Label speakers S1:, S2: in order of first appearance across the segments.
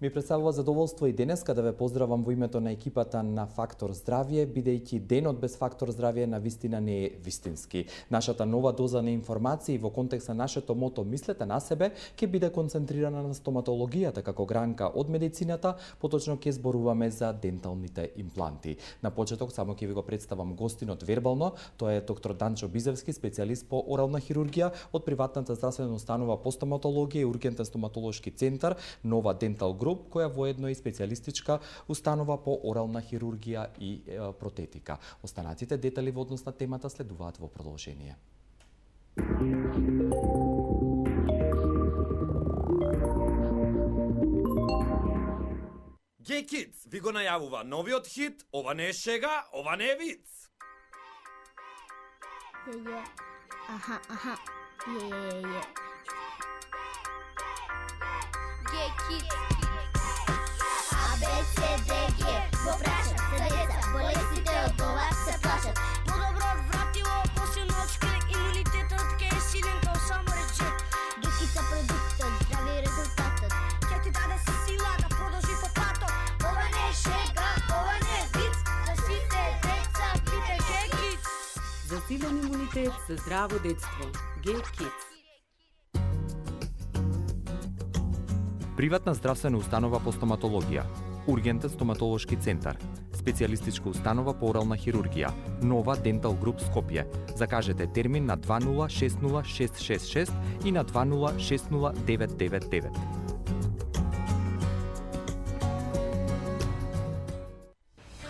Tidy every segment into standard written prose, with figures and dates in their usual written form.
S1: Ми представува задоволство и денеска да ве поздравам во името на екипата на Фактор Здравје, бидејќи денот без Фактор Здравје на вистина не е вистински. Нашата нова доза на информации во контекст на нашето мото "Мислете на себе" ќе биде концентрирана на стоматологијата како гранка од медицината, поточно ќе зборуваме за денталните импланти. На почеток само ќе ви го представам гостинот вербално, тоа е доктор Данчо Бизевски, специјалист по орална хирургија од приватната здравствена установа по стоматологија и ургентен стоматолошки центар Нова Дентал Груп, која воедно е специјалистичка установа по орална хирургија и протетика. Останатите детали во однос на темата следуваат во продолжение.
S2: Геј Кидс ви го најавува новиот хит "Ова не е шега, ова не е виц".
S3: Аха.
S4: Геј Кидс. А, Б, С, Д, Г. Го прашат се деца, болестите од глава се плашат.
S5: Подобро одвратило, посилно од шкрек, имунитетот ке е силен као само речек.
S3: Гекица продуктот, здрави резултатот.
S5: Ке ти даде сила да продолжи по патот.
S4: Ова не е шега, ова не е виц. За сите деца пите Геј Кидс.
S6: За силен имунитет, за здраво детство. Геј Кидс.
S1: Приватна здравствена установа по стоматологија, ургентен стоматолошки центар, специјалистичка установа по орална хирургија, Нова Дентал Груп Скопје. Закажете термин на 2060-666 и на 2060-999.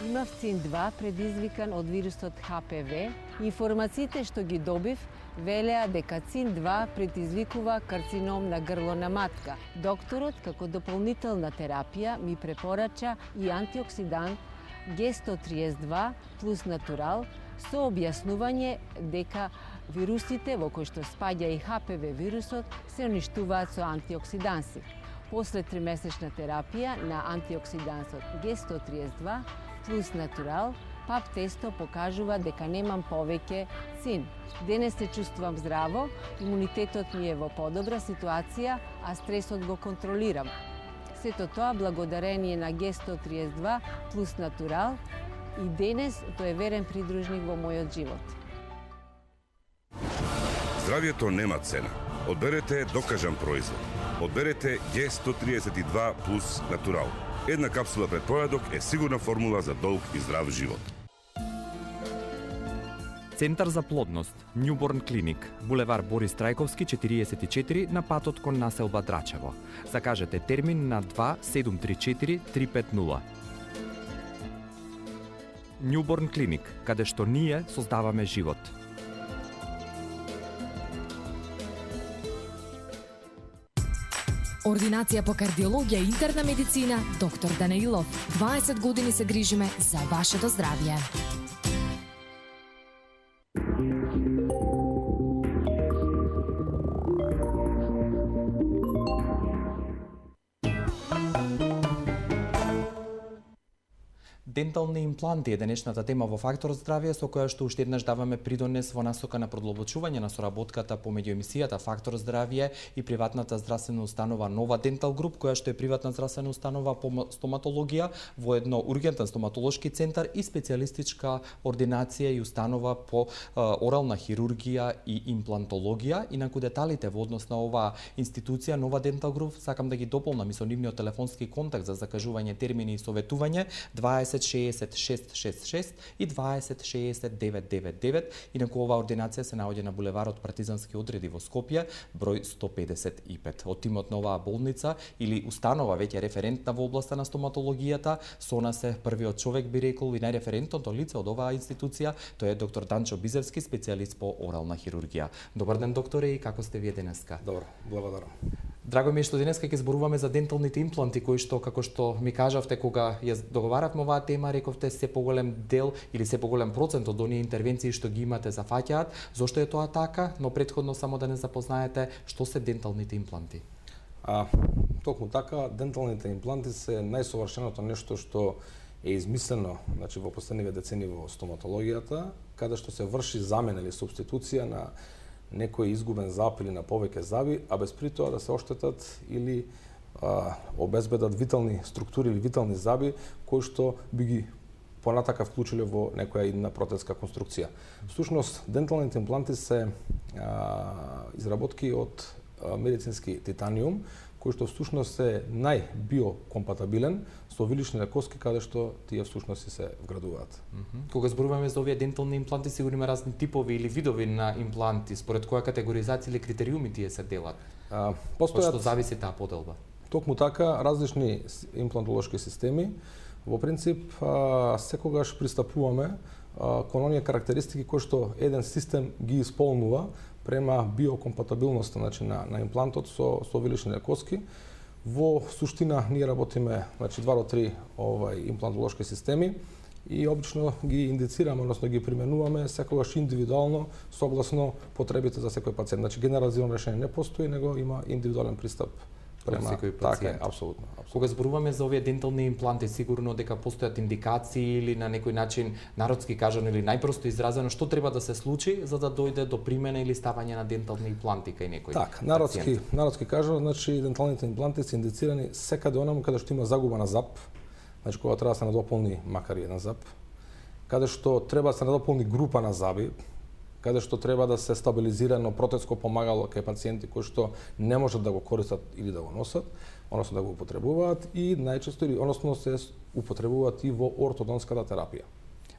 S7: Имав СИН-2 предизвикан од вирусот ХПВ. Информациите што ги добив велеа дека СИН-2 предизвикува карцином на грлона матка. Докторот, како дополнителна терапија, ми препорача и антиоксидант Г132 плюс натурал со објаснување дека вирусите во кои што спаѓа и ХПВ вирусот се уништуваат со антиоксиданси. После 3-месечна терапија на антиоксидансот Г132 плюс натурал, ПАП тесто покажува дека немам повеќе СИН. Денес се чувствувам здраво, имунитетот ми е во подобра ситуација, а стресот го контролирам. Сето тоа благодарение на Г132 плюс натурал и денес тој е верен придружник во мојот живот.
S8: Здравјето нема цена. Одберете докажан производ. Одберете Г132 плюс натурал. Една капсула пред појадок е сигурна формула за долг и здрав живот.
S1: Центар за плодност, Newborn Clinic, булевар Борис Трајковски 44 на патот кон населба Драчево. Закажете термин на 2734 350. Newborn Clinic, каде што ние создаваме живот.
S9: Ординација по кардиологија и интерна медицина, доктор Данаилов. 20 години се грижиме за вашето здравје.
S1: Дентални импланти е денешната тема во Фактор Здравје, со која што уште еднаш даваме придонес во насока на продлабочување на соработката помеѓу емисијата Фактор Здравје и приватната здравствена установа Нова Дентал Груп, која што е приватна здравствена установа по стоматологија, воедно ургентен стоматолошки центар и специјалистичка ординација и установа по орална хирургија и имплантологија. Инаку деталите во однос на оваа институција Нова Дентал Груп сакам да ги дополнам и со нивниот телефонски контакт за закажување термини и советување 2060-666 и 2060-999. Инаку оваа ординација се наоѓа на булеварот Партизански одреди во Скопје, број 155. Од тимот на оваа болница или установа веќе референтна во областа на стоматологијата, со нас е првиот човек би рекол и најреферентното лице од оваа институција, тоа е доктор Данчо Бизевски, специјалист по орална хирургија. Добар ден, докторе, и како сте вие денеска?
S10: Добро, благодарам.
S1: Драго ми е што денеска ќе зборуваме за денталните импланти, кои што, како што ми кажавте кога ја договаравме оваа тема, рековте се поголем дел или се поголем процент од оние интервенции што ги имате зафаќаат. Зошто е тоа така? Но претходно само да не запознаете што се денталните импланти.
S10: Токму така, денталните импланти се најсовршеното нешто што е измислено, значи во последниве децени во стоматологијата, каде што се врши замена или субституција на некој изгубен зап или на повеќе заби, а без при тоа да се оштетат или обезбедат витални структури или витални заби кои што би ги понатака вклучиле во некоја идна протезска конструкција. Всушност, денталните импланти се изработки од медицински титаниум, кој што всушност е најбиокомпатабилен со виличните коски каде што тие всушност се вградуваат.
S1: Кога зборуваме за овие дентални импланти, сигурно има разни типови или видови на импланти, според која категоризација или критериуми тие се делат?
S10: Постојат,
S1: што зависи таа поделба.
S10: Токму така, различни имплантолошки системи. Во принцип, секогаш пристапуваме кон оние карактеристики кои што еден систем ги исполнува према биокомпатабилноста, значи на имплантот со виличните коски. Во суштина ние работиме 2 до 3 имплантолошки системи и обично ги индицираме, односно ги применуваме секогаш индивидуално согласно потребите за секој пациент. Значи генерализирано решение не постои, него има индивидуален пристап према
S1: секој
S10: така,
S1: пациент.
S10: апсолутно.
S1: Кога зборуваме за овие дентални импланти, сигурно дека постојат индикации или на некој начин народски кажано или најпросто изразено, што треба да се случи за да дојде до примена или ставање на дентални импланти кај некој
S10: Так,
S1: пациент?
S10: народски кажано, значи денталните импланти се индицирани секаде онаму каде што има загуба на зап, значи кога треба да се надополни макар и еден зап, каде што треба да се надополни група на заби, каде што треба да се стабилизира едно протезско помагало кај пациенти кои што не можат да го користат или да го носат, односно да го употребуваат и најчесто односно се употребуваат и во ортодонската терапија.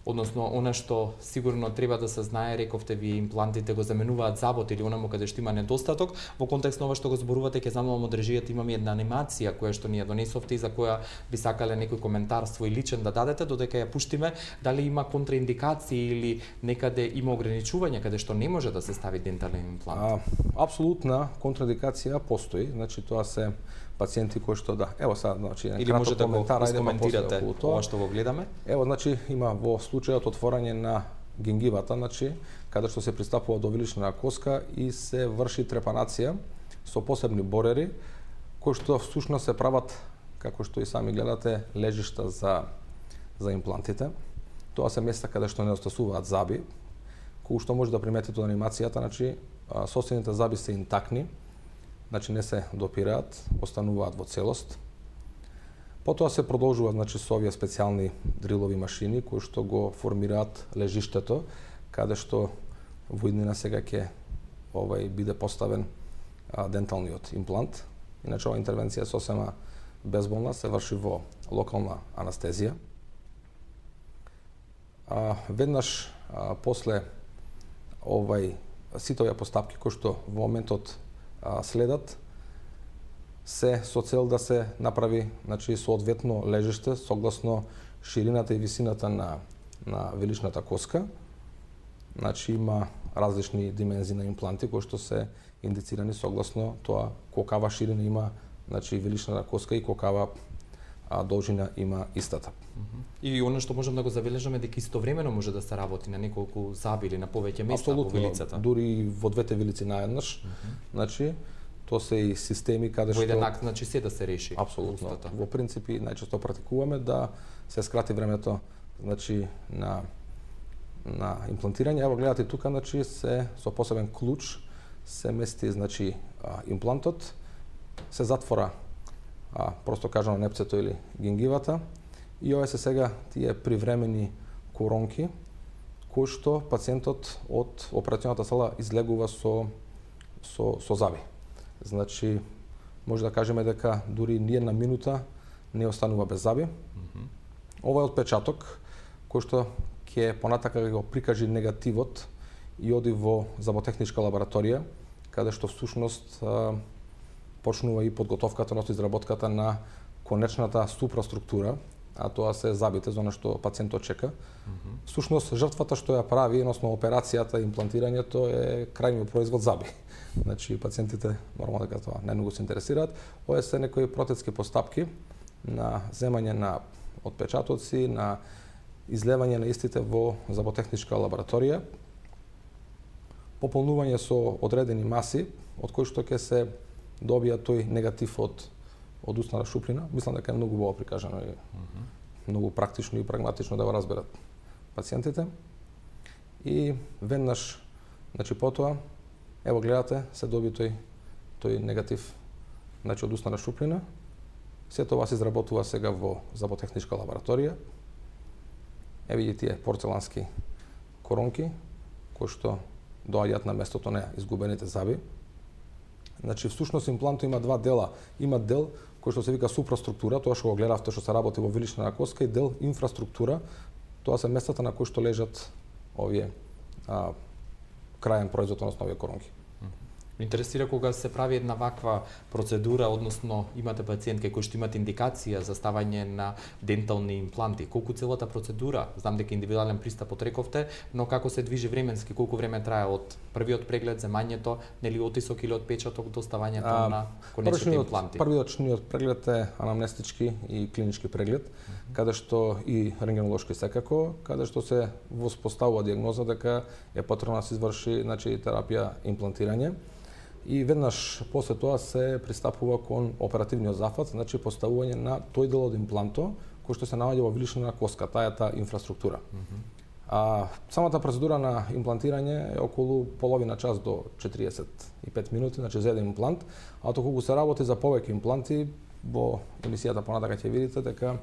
S1: Односно, она што сигурно треба да се знае, рековте ви, имплантите го заменуваат забот или онаму каде што има недостаток. Во контекст на ова што го зборувате, ќе замолам од режијата, имаме една анимација која што ни ја донесовте и за која би сакале некој коментар свој личен да дадете, додека ја пуштиме, дали има контраиндикации или некаде има ограничување каде што не може да се стави дентален имплант?
S10: Апсолутна контраиндикација постои, значи тоа се пациенти кои што да, сега, значи,
S1: или може да го
S10: коментирате
S1: ова што го гледаме?
S10: Значи, има во случајот отворање на гингивата, значи, каде што се пристапува до вилична коска и се врши трепанација со посебни борери, кои што всушност се прават, како што и сами гледате, лежишта за имплантите. Тоа се места каде што не остасуваат заби, кои што може да приметите од анимацијата, значи, соседните заби се интакни, значи не се допираат, остануваат во целост. Потоа се продолжува, значи, со овие специјални дрилови машини кои што го формираат лежиштето, каде што во иднина сега ќе биде поставен денталниот имплант. Иначе оваа интервенција е сосема безболна, се врши во локална анестезија. Веднаш после сите овие постапки кои што во моментот следат, се со цел да се направи, значи, соодветно лежиште согласно ширината и висината на виличната коска. Значи има различни димензии на импланти кои што се индицирани согласно тоа колкава ширина има, значи, виличната коска и колкава должина има истата.
S1: И она што можеме да го забележиме дека истовремено може да се работи на неколку заби или на повеќе места во вилицата.
S10: Дури во двете вилици наеднаш. Значи, тоа се и системи каде што...
S1: Во еден акт, значи, се да се реши.
S10: Апсолутно. Во принципи, најчесто практикуваме да се скрати времето, значи, на имплантирање. Ево, гледате тука, значи, се со посебен клуч се мести, значи, имплантот, се затвора, просто кажано, непцето или гингивата, и ова се сега тие привремени коронки, кои што пациентот од операционата сала излегува со заби. Значи, може да кажеме дека дури ни една минута не останува без заби. Ова е отпечаток кој што ќе понатака го прикажи негативот и оди во заботехничка лабораторија, каде што всушност почнува и подготовката, односно изработката на конечната супраструктура, а тоа се забите за она што пациентот чека. Всушност, жртвата што ја прави, односно операцијата, имплантирањето е крајниот производ заби. Значи, пациентите нормално дека тоа најмногу се интересираат. Ова се некои протетски постапки на земање на отпечатоци, на излевање на истите во заботехничка лабораторија, пополнување со одредени маси, од кои што ќе се добија тој негатив од устната шуприна. Мислам дека е многу убаво прикажано и многу практично и прагматично да го разберат пациентите. И веднаш, значи, потоа, ево гледате, се доби тој негатив, значи, од устната шуприна, Се тоа се изработува сега во заботехничка лабораторија. Видите тие порцелански коронки кои што доаѓаат на местото на изгубените заби. Значи, всушност имплантот има два дела. Има дел кој што се вика супраструктура, тоа што го гледавте што се работи во вилична коска, и дел инфраструктура, тоа се местата на кои што лежат овие краен производ, односно овие коронки.
S1: Интересира кога се прави една ваква процедура, односно имате пациентки кои што имат индикација за ставање на дентални импланти. Колку целата процедура, знам дека индивидуален пристап отрековте, но како се движи временски, колку време трае од првиот преглед, земањето, нели отисок или отпечаток до ставањето на конечните импланти?
S10: Првиот преглед е анамнестички и клинички преглед, каде што и рентгенолошки секако, каде што се воспоставува дијагноза дека е потребно да се изврши, значи, терапија имплантирање. И веднаш после тоа се пристапува кон оперативниот зафат, значи поставување на тој дел од импланто кој што се наоѓа во вилична коска, таа е таа инфраструктура. Самата процедура на имплантирање е околу половина час до 45 минути, значи за еден имплант, а доколку се работи за повеќе импланти, во емисијата понатака ќе видите дека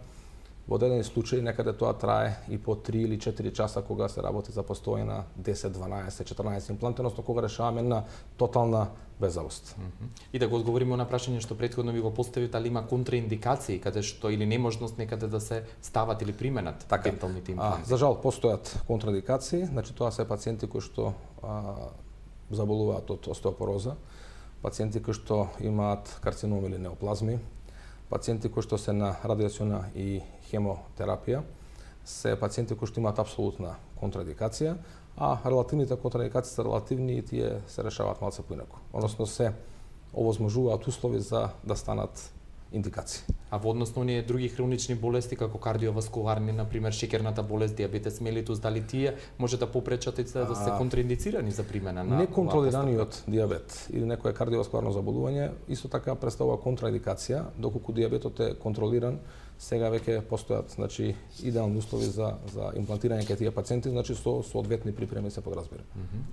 S10: во дадени случаи некаде тоа трае и по 3 или 4 часа кога се работи за постојање на 10, 12, 14 импланти, односно кога решаваме на тотална беззавост.
S1: И да го одговориме на прашање што претходно ви го постави, дали има контраиндикации каде што или неможност некаде да се стават или применат денталните импланти?
S10: За жал постојат контраиндикации, значи тоа се пациенти кои што заболуваат од остеопороза, пациенти кои што имаат карцином или неоплазми, пациенти кои што се на радиациона и хемотерапија, се пациенти кои што имаат апсолутна контраиндикација, а релативните контраиндикации се релативни и тие се решаваат малце поинаку. Односно се овозможуваат услови за да станат индикации.
S1: А во односно оние други хронични болести како кардиоваскуларни, на пример шеќерната болест, диабетес мелитус, дали тие може да попречат да се контраиндицирани за примена на
S10: неконтролираниот диабет или некое кардиоваскуларно заболување исто така представува контраиндикација, доколку диабетот е контролиран. Сега веќе постојат, значи, идеални услови за имплантирање кај тие пациенти, значи со соодветни припреми се подразбира.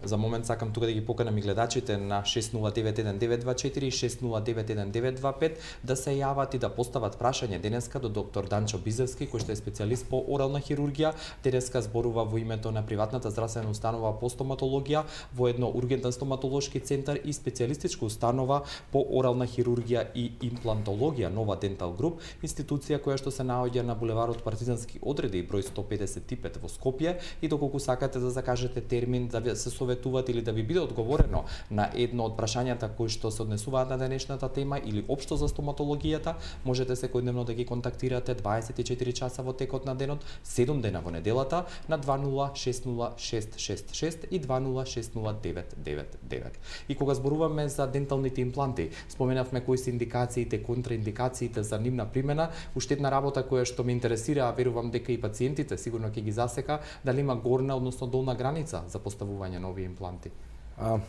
S1: За момент сакам тука да ги поканам и гледачите на 6091-924 и 6091-925 да се јават и да постават прашање денеска до доктор Данчо Бизевски, кој што е специјалист по орална хирургија. Денеска зборува во името на приватната здравствена установа по стоматологија во едно ургентен стоматолошки центар и специјалистичка установа по орална хирургија и имплантологија Нова Дентал Груп, институција која што се наоѓа на булеварот Партизански одреди број 155 во Скопје. И доколку сакате да закажете термин да се советувате или да ви биде одговорено на едно од прашањата кои што се однесуваат на денешната тема или општо за стоматологијата, можете секојдневно да ги контактирате 24 часа во текот на денот, 7 дена во неделата на 206066 и 20609999. И кога зборуваме за денталните импланти, споменавме кои се индикациите, контраиндикациите за нивна примена. Уште една работа која што ме интересира, а верувам дека и пациентите сигурно ќе ги засека, дали има горна, односно долна граница за поставување на овие импланти?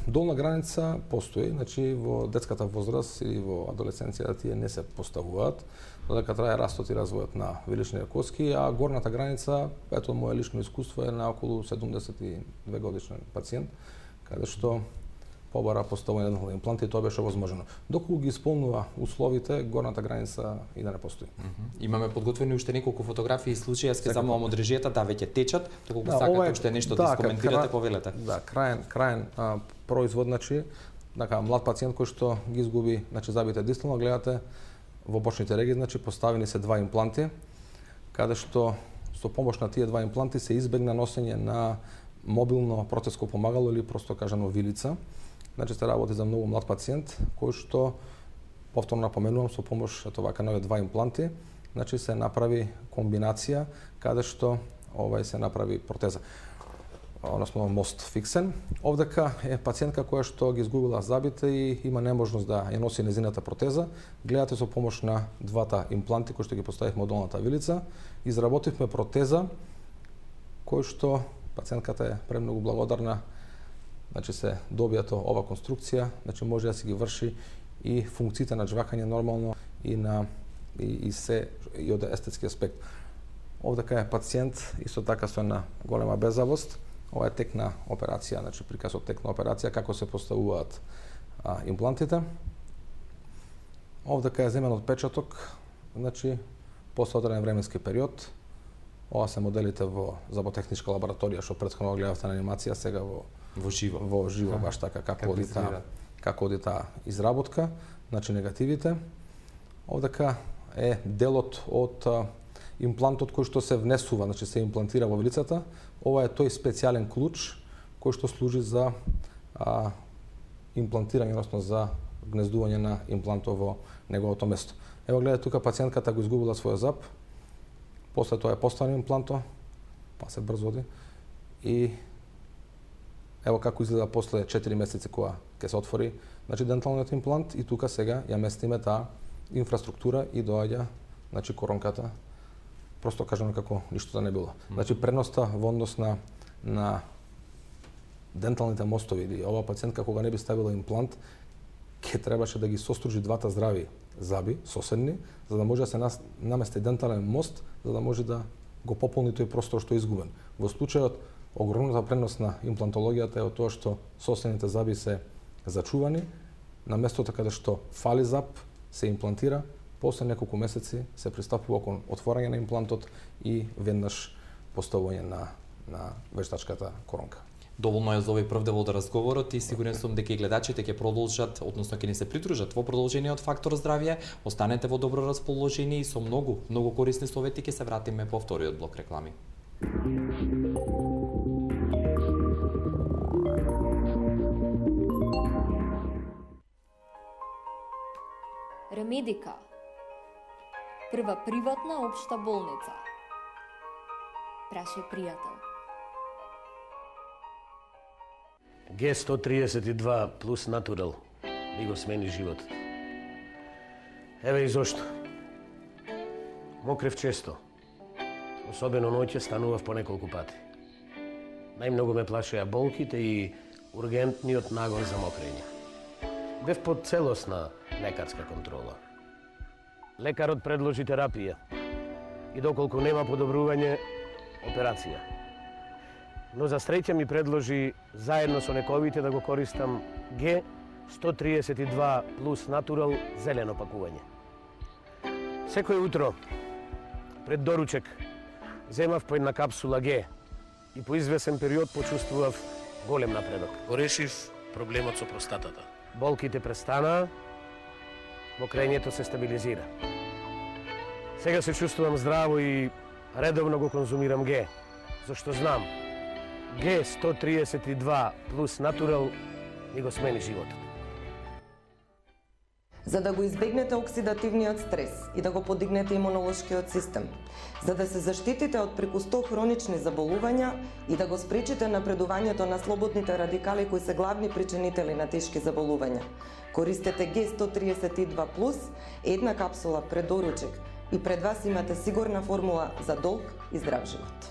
S10: Долна граница постои, значи во детската возраст или во адолесценцијата тие не се поставуваат, додека трае растот и развојот на виличните коски, а горната граница, ето моје лично искуство, е на околу 72 годишен пациент, каде што побара поставување на импланти и тоа беше возможно. Доколку ги исполнува условите, горната граница и да не постои.
S1: Имаме подготвени уште неколку фотографии и случаи, јас ќе замолам од режијата да веќе течат, доколку сакате уште нешто да искоментирате, повелете.
S10: Да, краен производ, значи, млад пациент кој што ги изгуби, значи, забите дистално, гледате во бочните реги, значи поставени се два импланти, каде што со помош на тие два импланти се избегна носење на мобилно протезско помагало или просто кажано вилица. Значи се работи за многу млад пациент кој што, повторно напоменувам, со помош вака на два импланти, значи се направи комбинација каде што се направи протеза, односно мост фиксен. Овдека е пациентка која што ги изгубила забите и има неможност да ја носи незината протеза. Гледате со помош на двата импланти кои што ги поставивме од долната вилица, изработивме протеза кој што пациентката е премногу благодарна. Значи се добијато ова конструкција, значи може да се ги врши и функциите на жвакање нормално и од естетски аспект. Овдека е пациент исто така со една голема беззавост. Ова е текна операција, значи приказ од текна операција како се поставуваат имплантите. Овдека е земен отпечаток значи после одреден временски период, ова се моделите во заботехничка лабораторија што претходно гледавте на анимација, сега
S1: во живо.
S10: Во живо баш така како оди таа изработка, значи негативите. Овдека е делот од имплантот кој што се внесува, значи се имплантира во вилицата. Ова е тој специјален клуч кој што служи за имплантирање, односно за гнездување на имплантот во неговото место. Ево гледате тука пациентката го изгубила својот зап, после тоа е поставен имплантот, па се брзо оди и ево како изгледа после 4 месеци кога ќе се отвори, значи денталниот имплант и тука сега ја местиме таа инфраструктура и доаѓа, значи коронката, просто кажано како ништо да не било. Значи преноста во однос на денталните мостови или ова пациентка кога не би ставила имплант, ќе требаше да ги состружи двата здрави заби, соседни, за да може да се намести дентален мост, за да може да го пополни тој простор што е изгубен. Во случајот, огромната предност на имплантологијата е од тоа што соседните заби се зачувани, на местото каде што фали зап, се имплантира, после неколку месеци се пристапува кон отворање на имплантот и веднаш поставување на вештачката коронка.
S1: Доволно е за овој прв дел од разговорот и сигурен сум дека и гледачите ќе продолжат, односно ќе ни се придружат во продолжение од Фактор здравје. Останете во добро расположение и со многу корисни совети ќе се вратиме по вториот блок реклами.
S11: Ремедика, прва приватна општа болница. Прашај пријател.
S12: Г132 плюс натурал ми го смени животот. Еве и зошто. Мокрев често. Особено ноќе станував по неколку пати. Најмногу ме плашеа болките и ургентниот нагон за мокрење. Бев под целосна лекарска контрола. Лекарот предложи терапија и доколку нема подобрување, операција. Но за среќа ми предложи заедно со лековите да го користам Г132 плюс натурал зелено пакување. Секој утро пред доручек земав по една капсула Г и по извесен период почувствував голем напредок. Го решив проблемот со простатата. Болките престанаа, мокрењето се стабилизира. Сега се чувствувам здраво и редовно го конзумирам Г, зашто знам Г132 плюс натурал ми го смени животот.
S13: За да го избегнете оксидативниот стрес и да го подигнете имунолошкиот систем, за да се заштитите од преку 100 хронични заболувања и да го спречите напредувањето на слободните радикали кои се главни причинители на тешки заболувања, користете Г132+, една капсула пред доручек и пред вас имате сигурна формула за долг и здрав живот.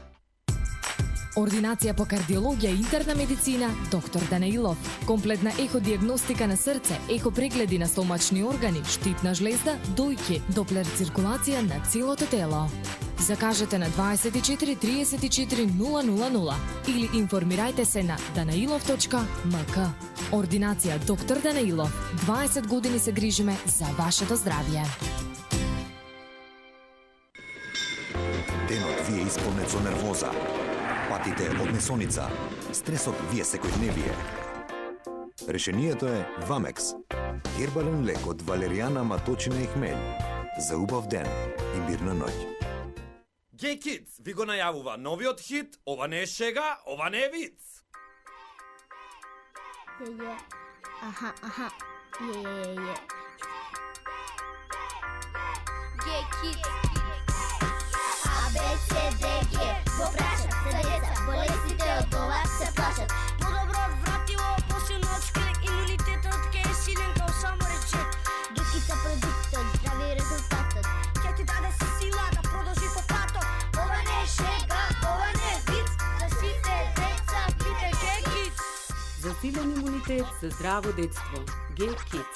S9: Ординација по кардиологија и интерна медицина, доктор Данаилов. Комплетна еходиагностика на срце, ехопрегледи на стомачни органи, штитна жлезда, дојки, доплер циркулација на целото тело. Закажете на 24 34 000 или информирајте се на danailov.mk. Ординација доктор Данаилов. 20 години се грижиме за вашето здравје.
S14: Денот ви е исполнет со нервоза. Патите од несоница, стресот ви е секојдневие. Решението е Вамекс. Хербален лек од валеријана, маточина и хмелј. За убав ден и мирна ноќ.
S2: Gay Kids ви го најавува новиот хит, ова не е шега, ова не е виц.
S3: Аха.
S4: Gay Kids. ABCDG, го прашат се деца, болестите од ова се плашат.
S5: Подобро вратило, посилно од шкрек, имунитетот ке е силен као само речек.
S3: Дукица продуктот, здрави резултатот.
S5: Ке ти даде сила да продолжи по патот.
S4: Ова не е шега, ова не е виц, за сите деца пите Gay Kids.
S6: За силен имунитет, за здраво детство. Gay Kids.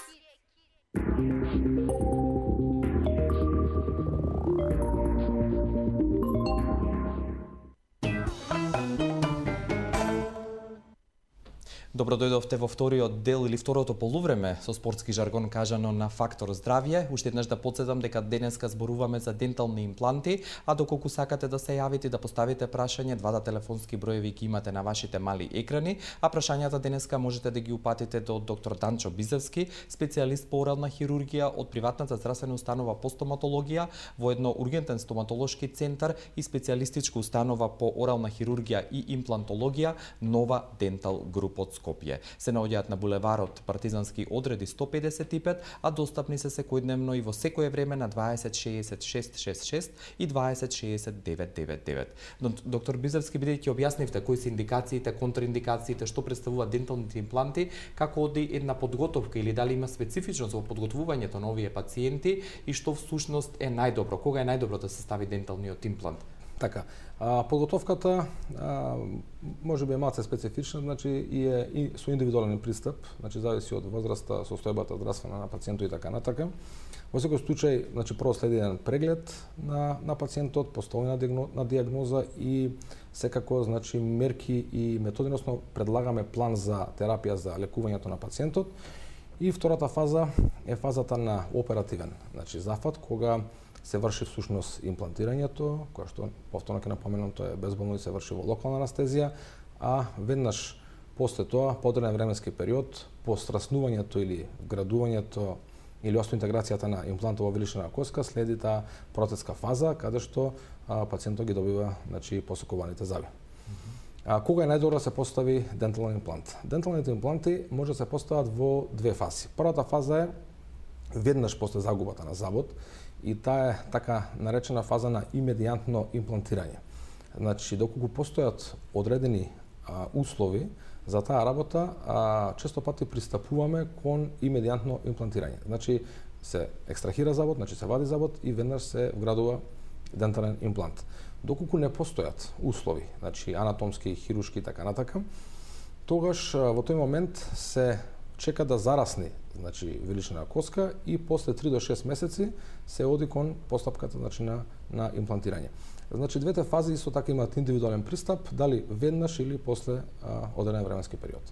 S1: Добро дојдовте во вториот дел или второто полувреме, со спортски жаргон кажано, на Фактор здравје. Уште еднаш да потсетам дека денеска зборуваме за дентални импланти, а доколку сакате да се јавите и да поставите прашање, двата телефонски броеви ги имате на вашите мали екрани, а прашањата денеска можете да ги упатите до доктор Данчо Бизевски, специјалист по орална хирургија од приватната здравствена установа по стоматологија во едно ургентен стоматолошки центар и специјалистичка установа по орална хирургија и имплантологија Нова Дентал Груп од Скопје. Се наоѓаат на булеварот Партизански одреди 155, а достапни се секојдневно и во секое време на 20 60 666 и 20 60 999. Доктор Бизевски, бидејќи објаснивте кои се индикациите, контраиндикациите, што представуваат денталните импланти, како оди една подготовка или дали има специфичност во подготвувањето на овие пациенти и што всушност е најдобро, кога е најдобро да се стави денталниот имплант?
S10: Така, подготовката може би е малце специфична, значи и со индивидуален пристап, значи зависи од возраста, состојбата здравствена на пациентот и така натака. Во секој случај, значи прво следи еден преглед на пациентот, поставување на дијагноза и секако значи мерки и методи, односно предлагаме план за терапија за лекувањето на пациентот. И втората фаза е фазата на оперативен, значи зафат, кога се врши всушност имплантирањето, кое што повторно ќе напоменам, тоа е безболно и се врши во локална анестезија, а веднаш после тоа, по одреден временски период, по страснувањето или вградувањето или интеграцијата на имплантова вилична коска, следи таа протетска фаза, каде што пациентот ги добива значи посекуваните зъби. Кога е најдобро да се постави дентален имплант? Денталните импланти може да се постават во две фази. Првата фаза е веднаш после загубата на зъбот, и таа е така наречена фаза на имедијантно имплантирање. Значи, доколку постојат одредени услови за таа работа, често пати пристапуваме кон имедијантно имплантирање. Значи, се екстрахира зъбот, значи се вади зъбот и веднаш се вградува дентален имплант. Доколку не постојат услови, значи анатомски, хируршки и така натака, тогаш во тој момент се чека да зарасне значи вилична коска и после 3 до 6 месеци се оди кон постапката значи на имплантирање. Значи двете фази исто така имаат индивидуален пристап, дали веднаш или после одреден временски период.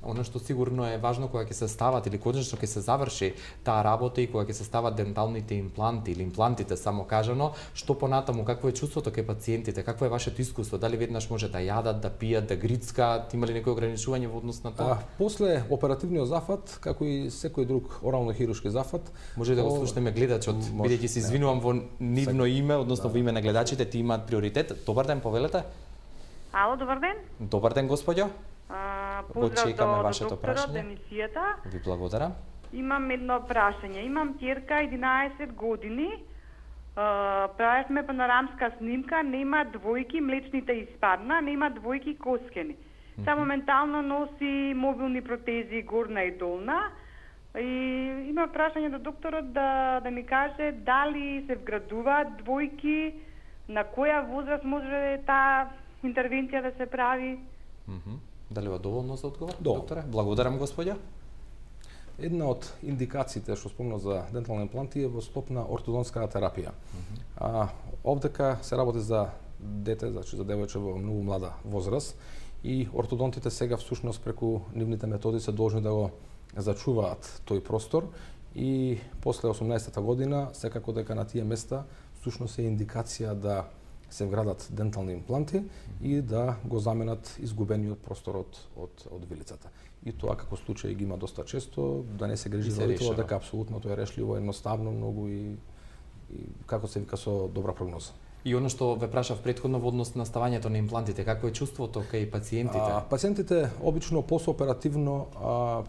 S1: Оно што сигурно е важно кога ќе се стават или кога ќе се заврши таа работа и кога ќе се стават денталните импланти или имплантите само кажано, што понатаму, какво е чувството кај пациентите, какво е вашето искуство, дали веднаш може да јадат, да пијат, да грицкаат, има ли некои ограничување во однос на тоа?
S10: После оперативниот зафат, како и секој друг орално-хируршки зафат,
S1: може да го слушнеме гледачот, бидејќи се извинувам во нивно име, односно во име на гледачите, ти имаат приоритет. Добар ден, повелете.
S15: Ало, добар ден.
S1: Добар ден, господјо.
S15: Поздрав до докторот, емисијата.
S1: Ви благодарам.
S15: Имам едно прашање. Имам ќерка 11 години. Правевме панорамска снимка, нема двојки, млечните испадна, нема двојки коскени. Са моментално носи мобилни протези горна и долна. И има прашање до докторот да ми каже дали се вградуваат двојки, на која возраст може таа интервенција да се прави?
S1: Дали е доволно за одговор, докторе? Благодарам, господја.
S10: Една од индикациите што спомнав за дентални импланти е во склоп на ортодонска терапија. Овдека се работи за дете, значи за девојче во многу млада возраст и ортодонтите сега всушност преку нивните методи се должни да го зачуваат тој простор и после 18-та година секако дека на тие места всушност е индикација да се вградат дентални импланти и да го заменат изгубениот простор од вилицата. И тоа како случај ги има доста често, да не се грижи родителот дека апсолутно тоа е решливо, едноставно многу и како се вика со добра прогноза.
S1: И оно што ве прашав претходно во однос на ставањето на имплантите, какво е чувството кај пациентите?
S10: Пациентите обично посооперативно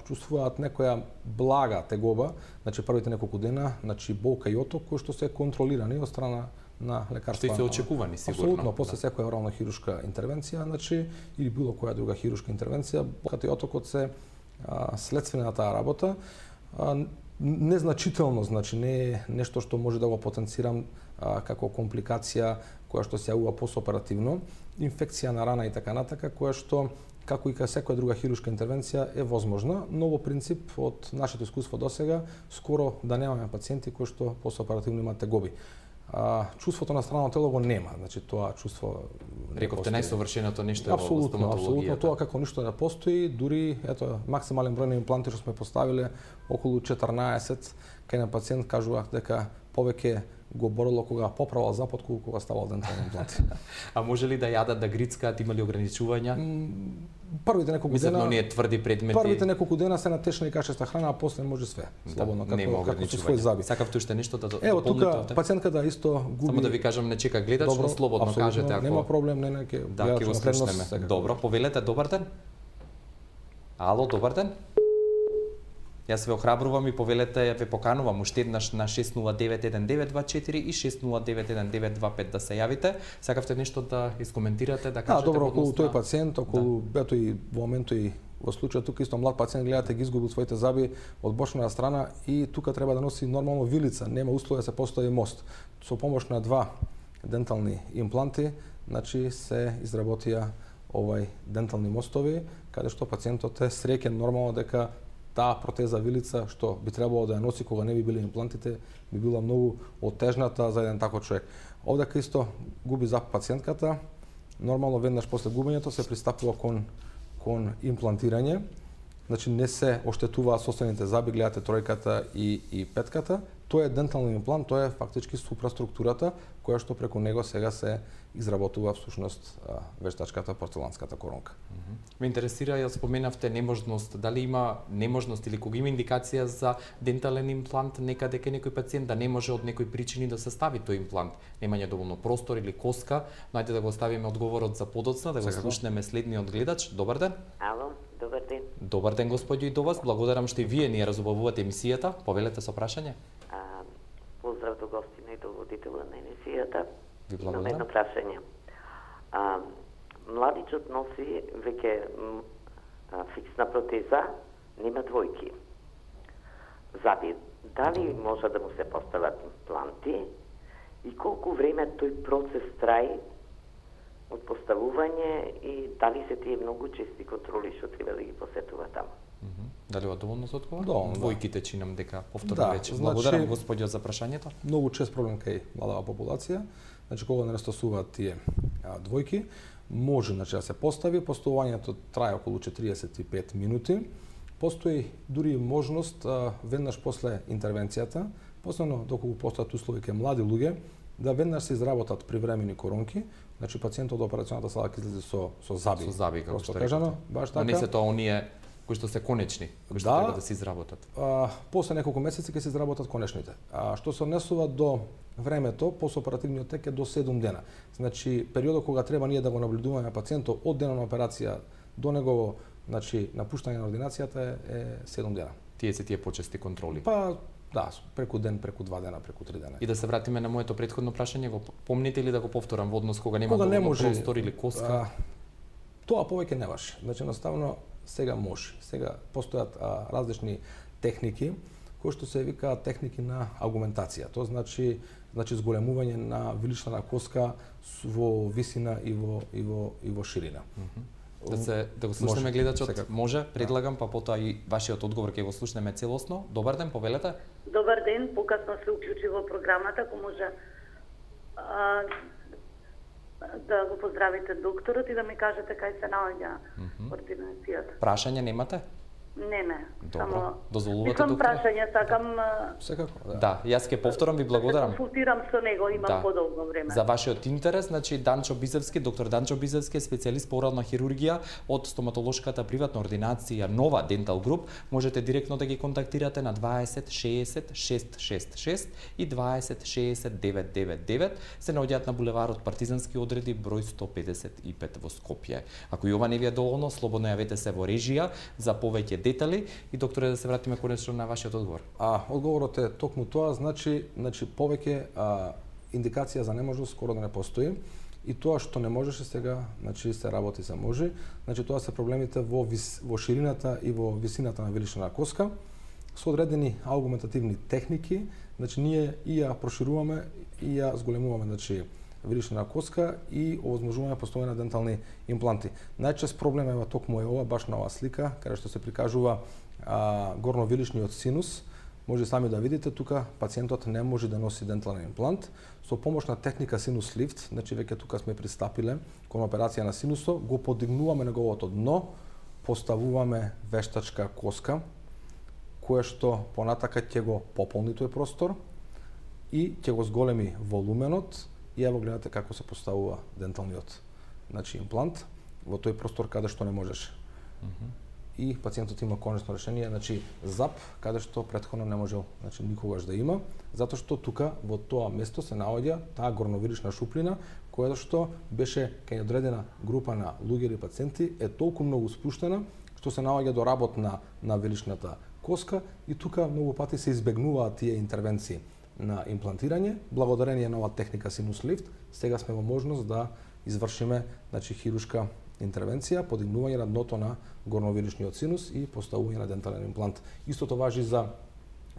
S10: чувствуваат некоја блага тегоба, значи првите неколку дена, значи болка и оток кои што се контролирани од страна на лекарства.
S1: Што се очекувани сигурно.
S10: Апсолутно, после секоја орална хируршка интервенција, значи или било која друга хируршка интервенција, болката и отокот се следствени на таа работа. Незначително, значи не е нешто што може да го потенцирам како компликација која што се јавува посооперативно, инфекција на рана и така натака, која што како и кај секоја друга хируршка интервенција е возможна, но во принцип од нашето искуство досега скоро да немаме пациенти кои што посооперативно имаат тегоби. чувството на страно тело го нема. Значи тоа чувство
S1: рековте најсовршеното нешто во
S10: стоматологијата. Апсолутно, тоа како ништо не постои, дури ето максимален број на импланти што сме поставиле околу 14, кај на пациент кажувах дека повеќе го борело кога поправил зап отколку кога ставал дентални импланти.
S1: А може ли да јадат, да грицкаат, има ли ограничувања?
S10: Првите неколку дена,
S1: оние тврди предмети.
S10: Првите неколку дена се на течна и кашеста храна, а после може све. Слободно како со свој заби.
S1: Сакавте уште нешто да
S10: дополните? Ево тука пациентката исто губи.
S1: Само да ви кажам, не чека гледач, но слободно кажете ако
S10: нема проблем, не ќе
S1: ќе го слушнеме. Добро, повелете, добар ден. Ало, добар ден. Јас ве охрабрувам и повелете, ве поканувам уште еднаш на 6091924 и 6091925 да се јавите. Сакавте нешто да искоментирате, да кажете?
S10: Добро, околу тој пациент, околу бето и во моментот и во случајот тука исто млад пациент гледате ги изгубил своите заби од бочната страна и тука треба да носи нормално вилица, нема услови да се постави мост. Со помош на 2 дентални импланти, значи се изработија дентални мостови, каде што пациентот е среќен нормално дека таа протеза вилица што би требало да ја носи кога не би биле имплантите, би била многу отежната за еден таков човек. Овдека исто губи зап пациентката, нормално веднаш после губењето се пристапува кон имплантирање, значи не се оштетуваат соседните заби, гледате тројката и петката. Тоа е дентални имплант, тоа е фактички супраструктурата која што преку него сега се изработува всушност вештачката порцеланската коронка.
S1: Ме интересира, ја споменавте неможност, дали има неможност или кога има индикација за дентален имплант некаде кај некој пациент да не може од некои причини да се стави тој имплант, немање доволно простор или коска, но ајде да го оставиме одговорот за подоцна, да го слушнеме следниот гледач. Добар ден.
S16: Ало, добар ден.
S1: Добар ден, господјо, и до вас. Благодарам што и вие ни ја разубавувате емисијата. Повелете со прашање.
S16: Поздрав до гостина и до водителот на емисијата.
S1: Ви благодарам.
S16: Едно прашање. Младичот носи веќе фиксна протеза, нема двојки. Заби, дали може да му се постават импланти и колку време тој процес трае од поставување и дали се тие многу чести контроли што треба да ги посетува таму?
S1: Дали ова доволно за одговор?
S10: Двојките
S1: чинам дека повторно вече. Благодарам, господјо, за прашањето.
S10: Многу чест проблем кај младава популација. Значи кога не растасуваат тие двојки, може да се постави, поставувањето трае околу 45 минути. Постои дури можност веднаш после интервенцијата, посебно доколку постојат услови кај млади луѓе, да веднаш се изработат привремени коронки, значи пациентот од операционата сала ќе излезе со заби.
S1: Со заби, како што
S10: кажано, баш така.
S1: Но не се тоа оние кои што се конечни, кои што треба да се изработат.
S10: После неколку месеци ќе се изработат конечните. Што се однесува до времето, посоперативниот тек е до 7 дена. Значи, периодот кога треба ние да го наблюдуваме пациентот од денот на операција до негово, значи, напуштање на ординацијата е 7 дена.
S1: Тие се тие почести контроли.
S10: Преку ден, преку 2 дена, преку 3 дена.
S1: И да се вратиме на моето претходно прашање, го помните ли да го повторам во однос кога нема доволно простор или коска?
S10: Тоа повеќе не важи. Значи, едноставно, сега може. Сега постојат различни техники кои што се викаат техники на аугментација. Тоа значи зголемување на виличната коска во висина и во ширина.
S1: Да го слушнеме гледачот, може, предлагам, па потоа и вашиот одговор ќе го слушнеме целосно. Добар ден, повелете.
S17: Добар ден, покасно се уклучи во програмата, ако може да го поздравите докторот и да ми кажете кај се наоѓа ординацијата.
S1: Прашање немате?
S17: Не.
S1: Добро. Дозволувате,
S17: доктор? Искам прашање, сакам...
S10: Секако,
S1: да. Јас ќе повторам, ви благодарам.
S17: Консултирам со него, имам подолго време.
S1: За вашиот интерес, значи Данчо Бизевски, доктор Данчо Бизевски е специјалист по орална хирургија од стоматолошката приватна ординација Нова Дентал Груп. Можете директно да ги контактирате на 20 60 666 и 20 60 999. Се наоѓаат на булеварот Партизански одреди број 155 во Скопје. Ако и ова не ви е доволно, слободно јавете се во режија за повеќе детали и докторе да се вратиме конечно на вашиот одговор.
S10: Одговорот е токму тоа, значи повеќе индикација за неможност скоро да не постои и тоа што не можеше сега, значи се работи за може. Значи тоа се проблемите во ширината и во висината на виличната коска со одредени аугментативни техники, значи ние и ја прошируваме и ја зголемуваме, значи вилична коска и овозможување поставување на дентални импланти. Најчест проблем токму е ова, баш на оваа слика, каде што се прикажува горновиличниот синус, може сами да видите, тука пациентот не може да носи дентален имплант. Со помош на техника синус лифт, значи веќе тука сме пристапиле кон операција на синусо, го подигнуваме неговото дно, поставуваме вештачка коска, која што понатака ќе го пополни тој простор и ќе го зголеми волуменот и ево гледате како се поставува денталниот имплант во тој простор каде што не можеше. И пациентот има конечно решение, зап каде што претходно не можел никогаш да има, затоа што тука во тоа место се наоѓа таа горновилична шуплина која што беше кај одредена група на луѓе или пациенти е толку многу спуштена што се наоѓа до работ на виличната коска и тука многу пати се избегнуваат тие интервенции на имплантирање. Благодарение на оваа техника синус лифт, сега сме во можност да извршиме хируршка интервенција, подигнување на дното на горновиличниот синус и поставување на дентален имплант. Истото важи за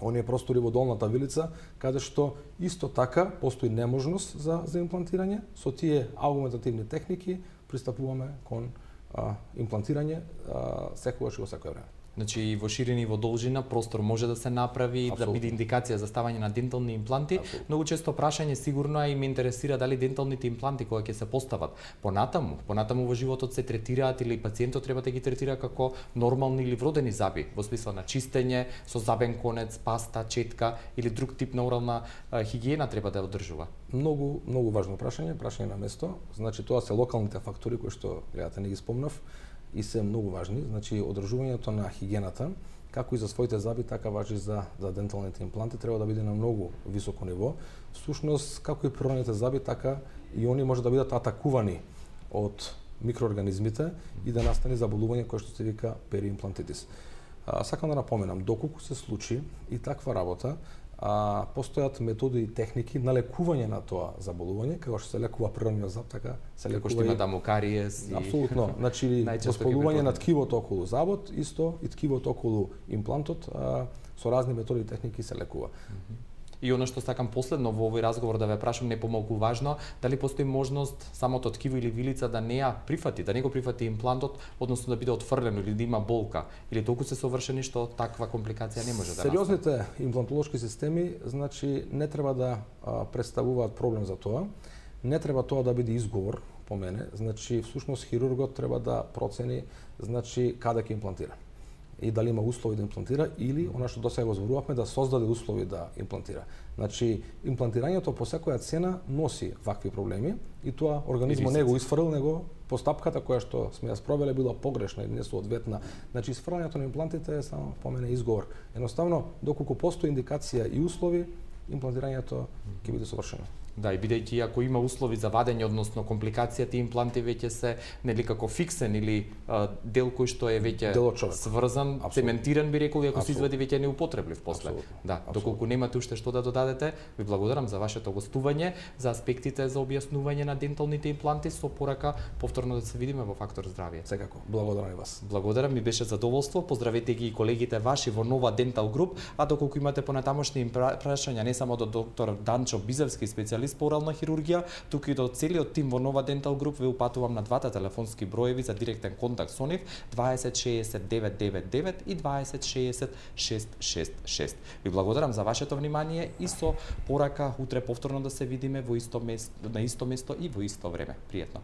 S10: оние простори во долната вилица, каде што исто така постои неможност за имплантирање. Со тие аугментативни техники пристапуваме кон имплантирање секогаш и во секое време.
S1: Значи и во ширина и во должина простор може да се направи, да биде индикација за ставање на дентални импланти. Многу често прашање сигурно и ме интересира дали денталните импланти кои ќе се постават понатаму во животот се третираат или пациентот треба да ги третира како нормални или вродени заби, во смисла на чистење со забен конец, паста, четка или друг тип на орална хигиена треба да одржува.
S10: Многу важно прашање на место. Значи тоа се локалните фактори кои што гледате не ги спомнав и се многу важни. Значи одржувањето на хигиената, како и за своите заби, така важи за денталните импланти, треба да биде на многу високо ниво. Всушност, како и природните заби, така и они може да бидат атакувани од микроорганизмите и да настане заболување кое што се вика периимплантитис. Сакам да напоменам, доколку се случи и таква работа, постојат методи и техники на лекување на тоа заболување, како што се лекува природниот зоб, така се лекува
S1: што има дамокариес и
S10: апсолутно, значи воспалување на ткивото околу забот, исто и ткивото околу имплантот, со разни методи и техники се лекува.
S1: И оно што сакам последно во овој разговор да ве прашам, не помалку важно, дали постои можност самото ткиво или вилица да не ја прифати, да не го прифати имплантот, односно да биде отфрлено или да има болка, или толку се совршени што таква компликација не може да настане.
S10: Сериозните имплантолошки системи, значи не треба да представуваат проблем за тоа, не треба тоа да биде изговор по мене, значи всушност хирургот треба да процени значи каде ќе имплантира и дали има услови да имплантира или она што досега го зборувавме да создаде услови да имплантира. Значи имплантирањето по секоја цена носи вакви проблеми и тоа организмот не го изфрл, него постапката која што сме ја спровеле била погрешна или несоодветна. Значи изфрлањето на имплантите е само по мене изговор. Едноставно доколку постои индикација и услови, имплантирањето ќе биде совршено.
S1: Да, и бидејќи ако има услови за вадење, односно компликацијата импланти веќе се нели како фиксен или дел кој што е веќе сврзан, цементиран би рекол, и ако се извади веќе неупотреблив после. Да, доколку немате уште што да додадете, ви благодарам за вашето гостување, за аспектите за објаснување на денталните импланти, со порака повторно да се видиме во Фактор здравје.
S10: Секако, благодарам и вас.
S1: Благодарам, ми беше задоволство. Поздравете ги и колегите ваши во Нова Дентал Груп, а доколку имате понатамошни прашања не само до доктор Данчо Бизевски, специјалист по орална хирургија, туку и до целиот тим во Нова Дентал Груп, ве упатувам на двата телефонски броеви за директен контакт со нив 20 60 999 и 20 60 666. Ви благодарам за вашето внимание и со порака утре повторно да се видиме во на исто место и во исто време. Пријатно.